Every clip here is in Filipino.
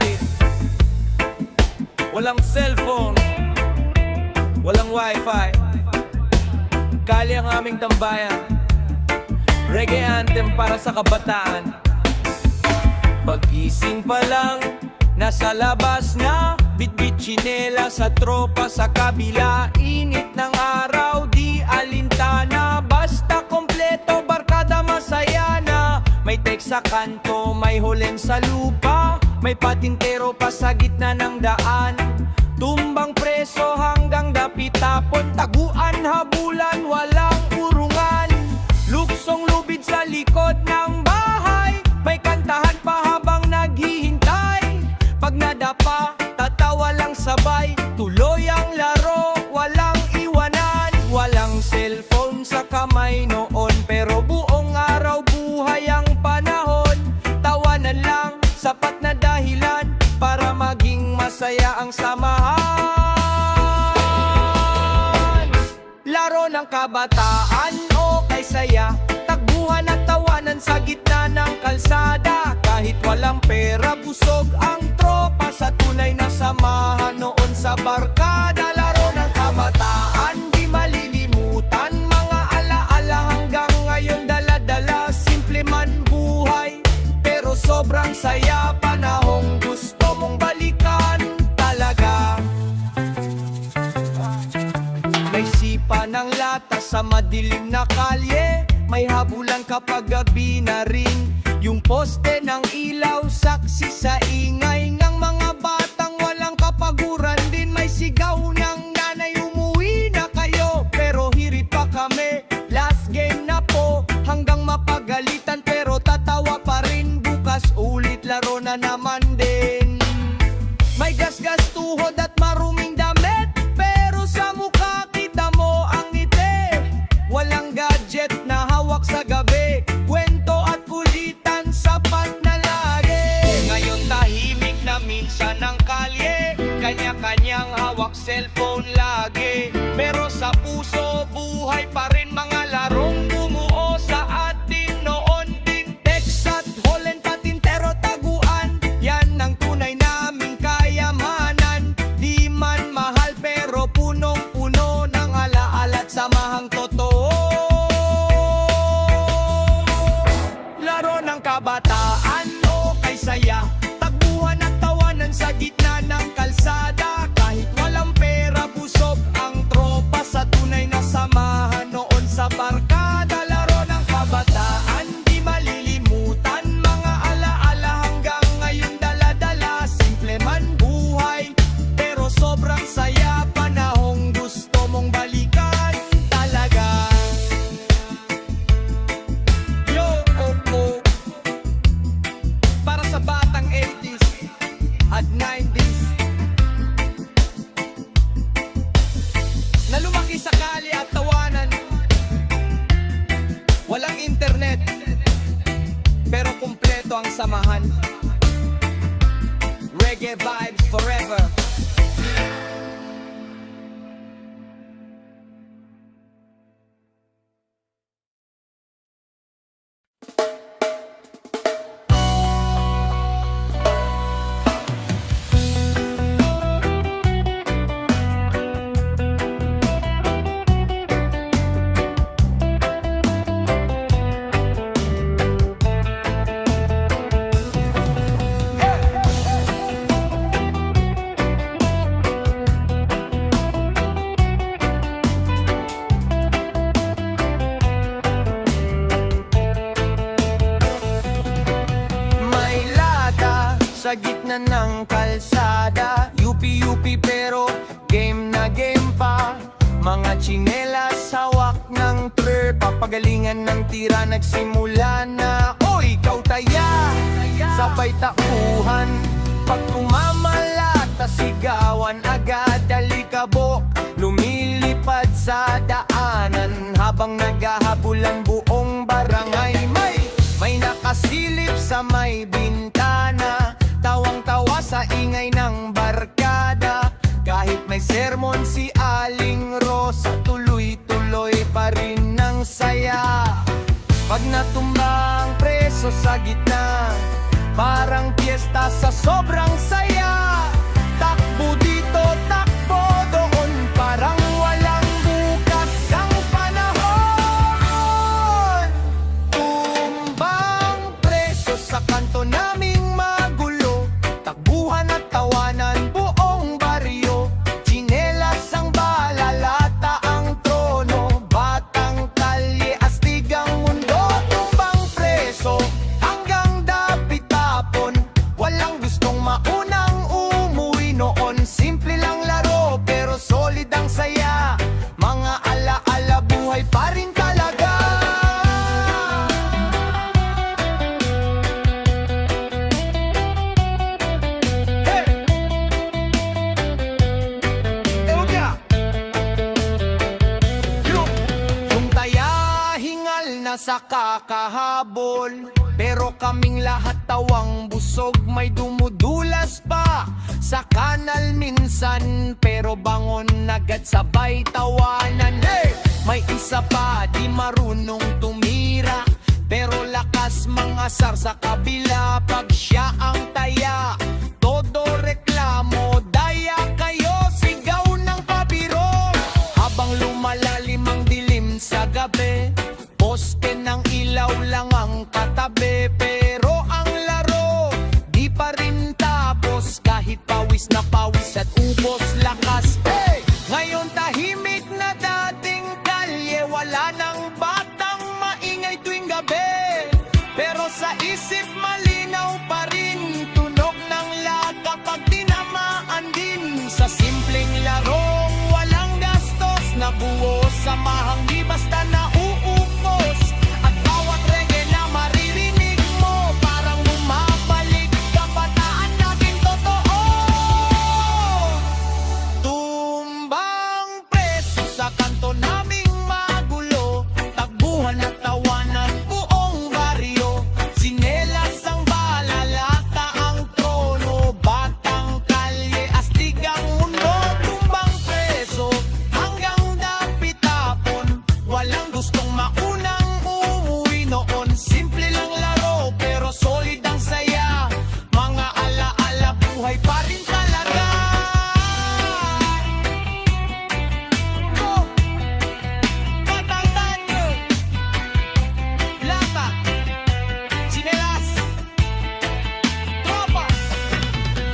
natin. Walang cellphone, walang wifi, kali ang aming tambayan. Reggae anthem para sa kabataan. Pag-gising pa lang, nasa labas na, bitbit tsinela sa tropa sa kabila. Init ng araw, di alintana, basta kompleto, barkada masaya na. May text sa kanto, may hulen sa lupa, may patintero pa sa gitna ng daan. Tumbang preso hanggang dapitapon, taguan habulan, walang urungan. Luksong lubid sa likod ng bahay, may kantahan pa habang naghihintay. Pag nadapa, tatawa lang sabay, tuloy ang laro, walang iwanan. Walang cellphone sa kamay noon, pero buong araw buhay ang panahon. Tawanan lang, sapat na dahilan para maging masaya ang samahan. Laro ng kabataan, okay saya, takbuhan at tawanan sa gitna ng kalsada. Kahit walang pera, busog ang tropa sa tunay na samahan noon sa barkada. Laro ng kabataan, di malilimutan, mga alaala hanggang ngayon dala-dala. Simple man buhay, pero sobrang saya, panahong gusto mong balikan talaga. May sipa ng lata sa madilim na kalye, may habulan kapag gabi na rin. Yung poste ng ilaw, saksi sa ingay ng mga batang walang kapaguran din. May sigaw ng nanay, umuwi na kayo, pero hirit pa kami, last game na po. Hanggang mapagalitan pero tatawa pa rin, bukas ulit laro na naman din. May gasgas tuhod at maruming damit, pero sa mukha kita mo ang ngiti. Walang gadget na hawak sa gabi, kwento at kulitan sapat na lagi. Ngayon tahimik na minsan ang kalye, kanya-kanyang hawak cellphone lagi. Pero sa puso buhay pa rin mga larong bumuo sa atin noon din. Text at holen, patintero, taguan, yan ang tunay naming kayamanan. Di man mahal pero punong-puno ng alaala at samahang totoo. Laro ng kabataan, okay saya, takbuhan at tawanan sa gitna ng kalsada. Kahit walang pera, busog ang tropa sa tunay na samahan noon sa barkada. Laro ng kabataan, di malilimutan, mga alaala hanggang ngayon dala-dala. Simple man buhay, pero sobrang saya, panahong gusto mong balikan talaga. Yo, oh, oh. Para sa batang 80s at 90s na lumaki sa kali at tawanan, walang internet, pero kumpleto ang samahan. Reggae vibes forever. Sa gitna ng kalsada, yupi-yupi pero game na game pa. Mga tsinelas, hawak ng trer, papagalingan ng tira, nagsimula na. O ikaw taya, sabay tauhan, pag tumamalata, sigawan agad, alikabok, lumilipad sa daanan. Habang naghahabulan buong barangay, may nakasilip sa may bintana, tawang-tawa sa ingay ng barkada. Kahit may sermon si Aling Rosa, tuloy-tuloy pa rin ang saya. Pag natumba ang preso sa gitna, parang piyesta sa sobrang saya. sa kakahabol. Pero kaming lahat tawang busog, may dumudulas pa sa kanal minsan. Pero bangon agad sabay tawanan. Hey! May isa pa di marunong tumira, pero lakas mangasar sa kabila. Pag siya ang taya, todo reklamo, daya kayo, sigaw ng pabiro. Habang lumalalim ang dilim sa gabi, poste ng ilaw lang ang katabi. Pero ang laro, di pa rin tapos, kahit pawis na pawis at ubos lakas. Hey! Ngayon tahimik na dating kalye, wala nang batang maingay tuwing gabi. Pero sa isip malinaw pa rin, tunog ng lahat kapag tinamaan din. Sa simpleng larong walang gastos, nabuo samahang di basta nauupos. At bawat reggae na maririnig mo, parang bumabalik kabataan natin totoo. Tumbang preso sa kanto naming magulo, takbuhan at tawanan buong baryo. Sinelas ang balalata ang trono, batang kalye, astig ang mundo. Tumbang preso hanggang dapit-tapon, walang gustong maunang umuwi noon. Simple lang laro pero solid ang saya, mga alaala buhay pa rin talaga. Oh, batang tanyo, lata, sinelas, tropa.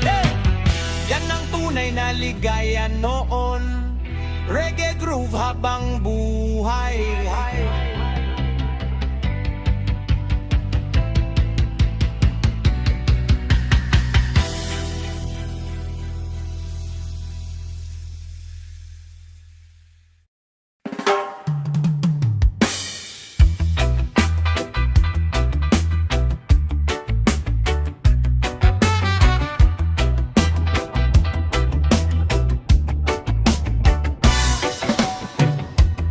Hey! Yan ang tunay na ligaya noon, reggae groove habang buhay.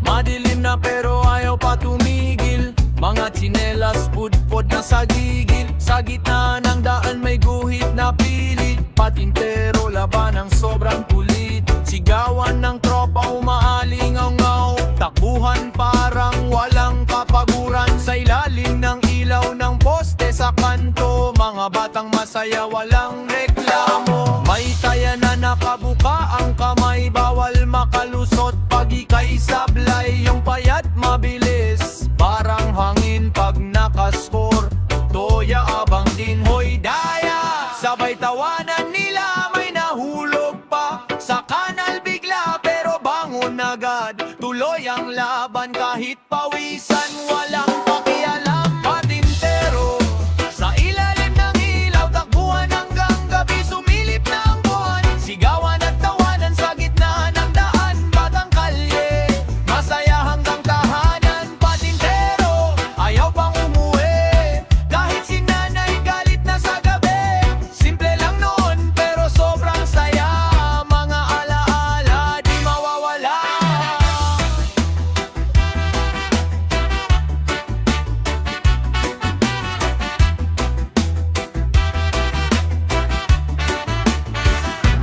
Madilim na pero ayaw pa tumigil, mga tsinelas pudpod na sa gigil. Sa gitna ng daan may guhit na pilit, patintero laban ng sobrang kulit. Sigawan ng tropa umaalingaw-ngaw, takbuhan parang walang kapaguran. Sa ilalim ng ilaw ng poste sa kanto, mga batang masaya walang reklamo. May taya na nakabuka ang kamay, bawal makalusot pag ika'y sablay. Yung payat mabilis, parang hangin pag nakaskor. Toya abang din, hoy daya, sabay tawanan nila, may nahulog pa sa kanal bigla. Pero bangon agad, tuloy ang laban kahit pawisan, walang pakialam. Patintero sa ilalim ng ilaw, takbuhan hanggang gabi, sumilip na ang buwan. Sigawan at tawanan sa gitna ng daan, batang kalye, masaya hanggang tahanan. Patintero, ayaw pang umuwi, kahit si nanay galit na sa gabi. Simple lang noon pero sobrang saya, mga alaala di mawawala.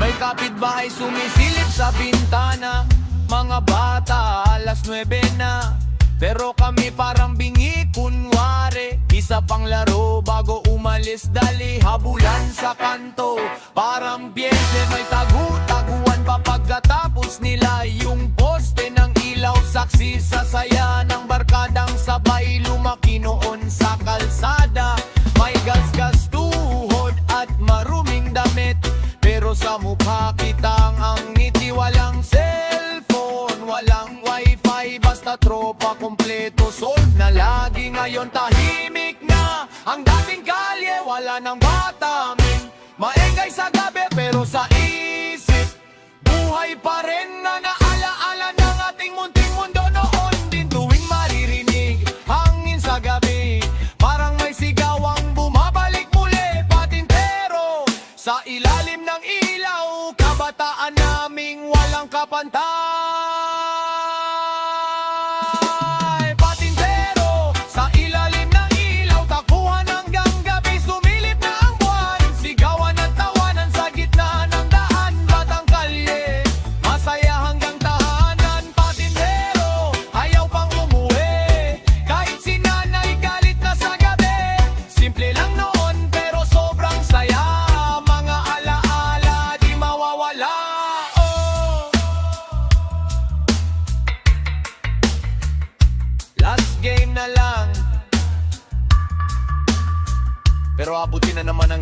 May kapitbahay sumisilip sa bintana, mga bata alas 9 na, pero kami parang bingi kunwari. Isa pang laro bago umalis, dali habulan sa kanto, parang piyese. May tagu-taguan pa pagkatapos nila, yung poste ng ilaw saksi sa saya ng barkadang sabay lumaki noon sa kalsada. May gasgas tuhod at maruming damit, pero sa mukha kitang ang ngiti. Walang cellphone, walang wifi, basta tropa kompleto. Solve na lagi ngayon, tahimik na ang dating kalye, wala nang batamin. Maengay sa gabi pero sa isip, buhay pa rin na naalaala ng ating munting mundo noon. Din tuwing maririnig hangin sa gabi, parang may sigawang bumabalik muli. Patintero sa ilalim ng ilaw, kabataan naming walang kapantay. Patintero sa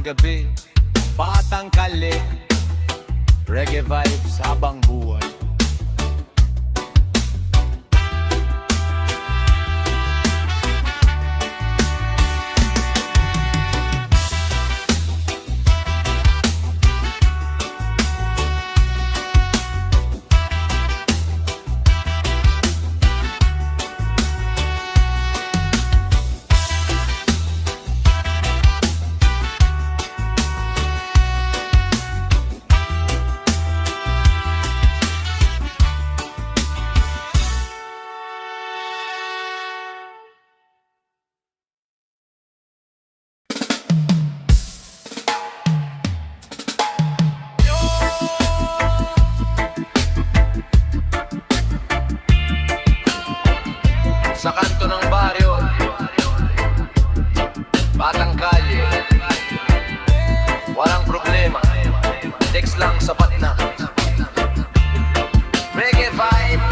gabi, Batang Kalye, reggae vibes habang buhay. Sa kanto ng baryo, Batang Kalye, walang problema, text lang sapat na. Reggae vibe,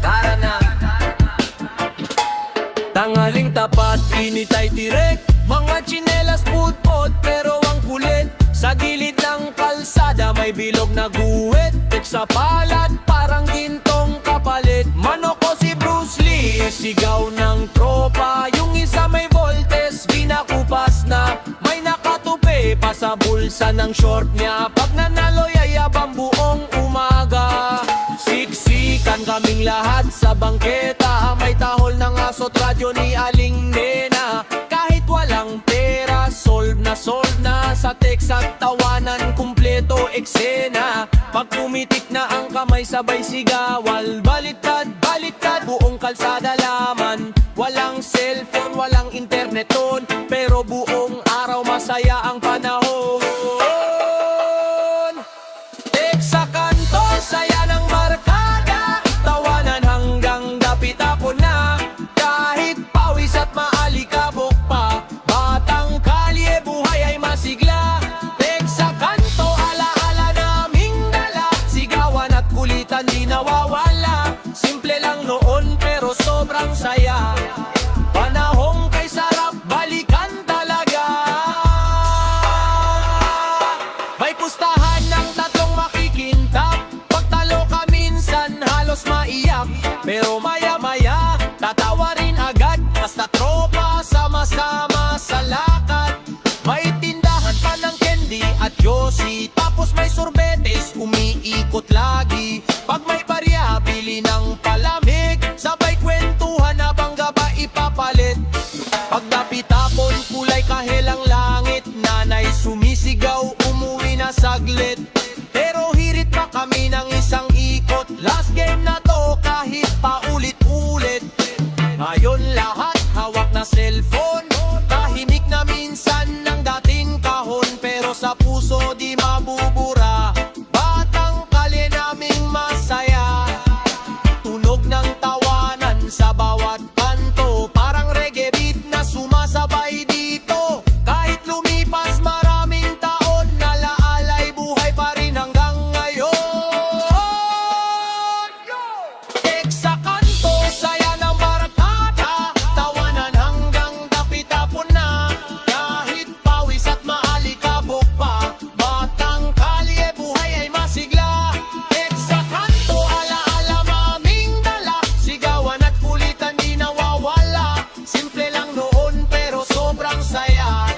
tara na. Tangaling tapat, init ay tirek, mga tsinelas putpot pero ang kulit. Sa gilid ng kalsada may bilog na guwit, tek sa palad parang gintong kapalit. Manok ko si Bruce Lee, sigaw ng tropa. Yung isa may voltes, binakupas na. May nakatupi pa sa bulsa ng short niya. Pag nanalo yayabang buong umaga. Siksikan kaming lahat sa bangketa. May tahol ng asot, radyo ni Aling Nena. Kahit walang pera, solve na sa text at tawanan, kumpleto eksena. Pag pumitik na ang kamay sabay sigawal, baliktad, buong kalsada laman. Walang cellphone, walang internet ton, pero buong araw masaya ang panahon. Text sa kanto, saya ng barkada, tawanan hanggang dapit ako na. Kahit pawis at maalikabok pa, Batang Kalye, buhay ay masigla. Text sa kanto, alaala naming dala, sigawan at kulitan di nawawala. Simple lang noon pero sobrang saya, panahong kay sarap balikan talaga. May pustahan ng tatlong makikintap, pagtalo ka minsan halos maiyak, pero maya-maya tatawa rin agad. Basta tropa, sama-sama sa lakad. May tindahan pa ng candy at yosi, tapos may sorbetes, umiikot lagi. Pag may barya, bili ng palamig, sabay kwentuhan habang gaba ipapalit. Pag napitapon, kulay kahelang langit, nanay sumisigaw, umuwi na saglit. Pero hirit pa kami ng isang ikot, last game na to kahit paulit-ulit. Ngayon lahat hawak na cellphone, tahimik na minsan ng dating kahon, pero sa puso di mabubura. Batang Kalye naming masaya, tunog ng tawanan sa bawat kanto, parang reggae beat na sumasabay dito. Kahit lumipas maraming taon, nalaalay buhay pa rin hanggang ngayon. Text sa kanto, saya ng barkada, tawanan hanggang dapit-tapon na. Kahit pawis at maalikabok pa, Batang Kalye, buhay ay masigla. Text sa kanto, alaala maming dala, sigawan at kulitan di nawawala. Simple lang noon pero sobrang saya,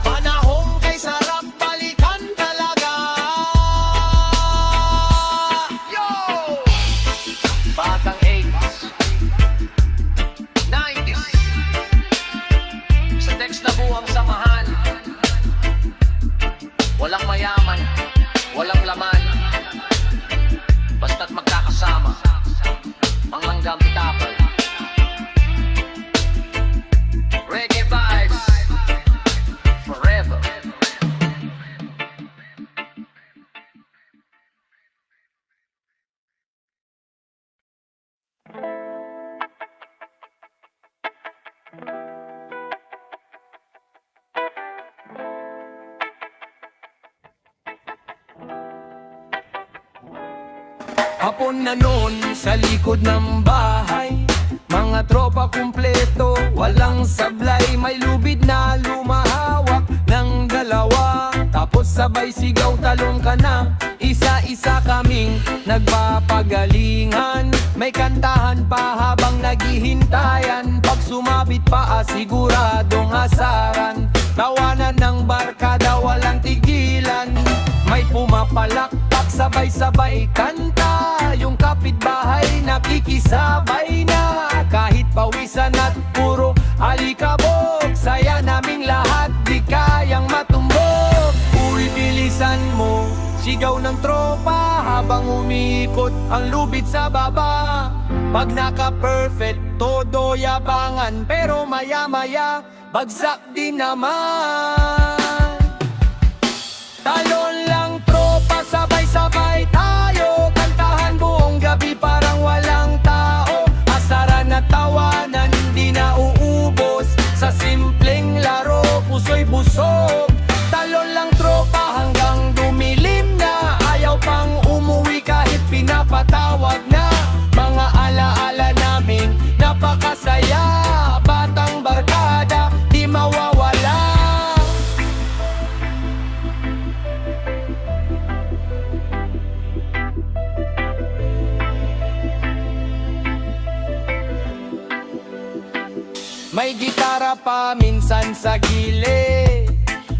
panahong kay sarap balikan talaga. Yo! Batang 80s, 90s, sa text na buhang samahan. Walang mayaman, walang laman, basta't magkakasama, ang langgam pitapal. Reggae vibes, forever. Hapon na noon sa likod ng bahay, mga Mga tropa kumpleto, walang sablay, may lubid na lumahawak ng dalawa. Tapos sabay sigaw, talon ka na, isa-isa kaming nagpapagalingan. May kantahan pa habang naghihintayan, pag sumabit pa siguradong asaran. Tawanan ng barkada, walang tigilan, may pumapalakpak, sabay-sabay kanta. Yung kapitbahay nakikisabay na, kahit pawisan at puro alikabok. Saya naming lahat, di kayang matumbok. Uy, bilisan mo, sigaw ng tropa habang umiikot ang lubid sa baba. Pag naka-perfect, todo yabangan, pero maya-maya, bagsak din naman. Talon lang tropa, sabay-sabay tayo, kantahan buong gabi parang walang tao. Asaran at tawanan, di na uubos, sa simpleng laro, puso'y busog. Talon lang tropa hanggang dumilim na, ayaw pang umuwi kahit pinapatawag na. Mga alaala namin, napakasaya, batang barkada, di mawawala. May gitara pa minsan sa gilid,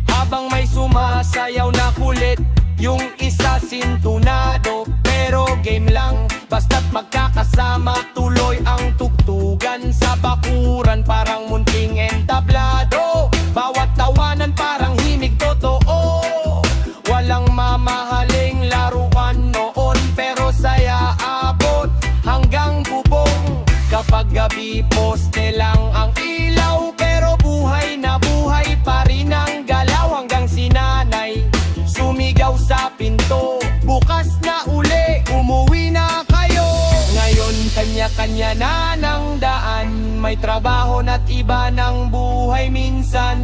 habang may sumasayaw na kulit. Yung isa sintunado, pero game lang, basta't magkakasama, tuloy ang tugtugan. Sa bakuran parang munting entablado, bawat tawanan parang himig totoo. Walang mamahaling laruan noon, pero saya abot hanggang bubong. Kapag gabi poste lang ang ilaw, pero buhay na buhay pa rin ang galaw. Hanggang sinanay sumigaw sa pinto, bukas na uli, umuwi na kayo. Ngayon kanya-kanya na ng daan, may trabaho na't iba ng buhay minsan.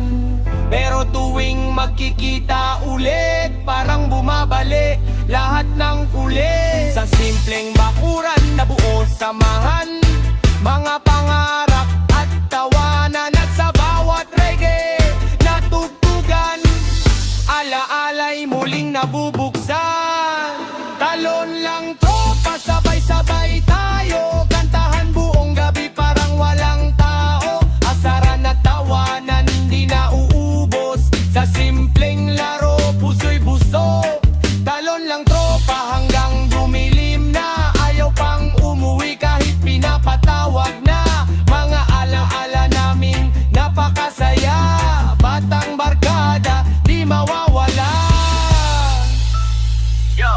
Pero tuwing magkikita ulit, parang bumabalik lahat ng kulit. Sa simpleng bakuran na buo samahan, mga pangarap at tawanan, at sa bawat reggae na tugtugan, alaala'y muling nabubuksan. Talon lang tropa, sabay-sabay tayo, kantahan buong gabi parang walang tao. Asaran at tawanan, di na uubos, sa simpleng laro, puso'y busog. Talon lang tropa hanggang dumilim na, ayaw pang umuwi kahit pinapatawag na. Mga alaala namin, napakasaya, batang barkada, di mawawala. Yo!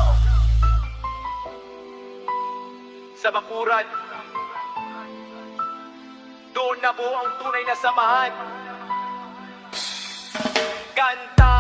Sa bakuran, doon na buo ang tunay na samahan. Kanta